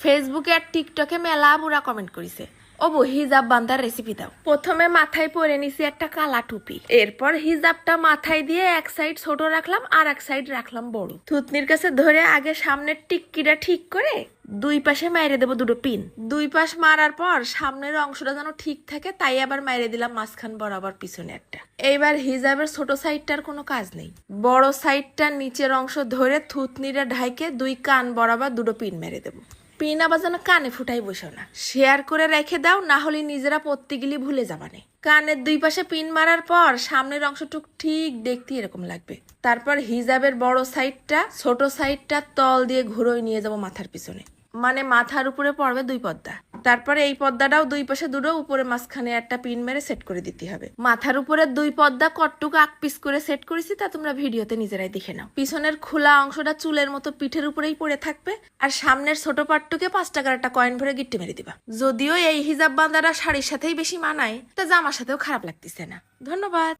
ফেসবুকে আর টিকটকে মেলা বুড়া কমেন্ট করিছে ও হিজাব বান্ধার রেসিপি দাও। প্রথমে মাথায় পরে নিছি একটা কালা টুপি, এরপর হিজাবটা মাথায় দিয়ে এক সাইড ছোট রাখলাম আর এক সাইড রাখলাম বড়। থুতনির কাছে ধরে আগে সামনের টিক্কিটা ঠিক করে দুই পাশে মাইরে দেবো দুটো পিন। দুই পাশ মারার পর সামনের অংশটা যেন ঠিক থাকে তাই আবার মাইরে দিলাম মাঝখান বরাবর পিছনে একটা। এইবার হিজাবের ছোট সাইডটার কোনো কাজ নেই, বড় সাইডটার নিচের অংশ ধরে থুতনিটা ঢাইকে দুই কান বরাবর দুটো পিন মেরে দেবো। পিন আবার যেন কানে ফুটাই বসো না, শেয়ার করে রেখে দাও, না হলে নিজেরা পড়তে গেলে ভুলে যাবানে। কানের দুই পাশে পিন মারার পর সামনের অংশটুক ঠিক দেখতে এরকম লাগবে। তারপর হিজাবের বড় সাইডটা ছোট সাইডটা তল দিয়ে ঘুরোয় নিয়ে যাব মাথার পিছনে, মানে মাথার উপরে পড়বে দুই পর্দা। তারপরে এই পর্দাটাও দুই পাশে দুটো, উপরে মাঝখানে একটা পিন মেরে সেট করে দিতে হবে। মাথার উপরে দুই পর্দা কটটুকু আক পিস করে সেট করেছি, তা তোমরা ভিডিওতে নিজেরাই দেখে নাও। পিছনের খোলা অংশটা চুলের মতো পিঠের উপরেই পড়ে থাকবে, আর সামনের ছোট পাটটুকে 5 টাকার একটা কয়েন ভরে গিট্টে মেরে দিবা। যদিও এই হিজাব বান্দারা শাড়ির সাথেই বেশি মানায়, তা জামার সাথেও খারাপ লাগতেছে না। ধন্যবাদ।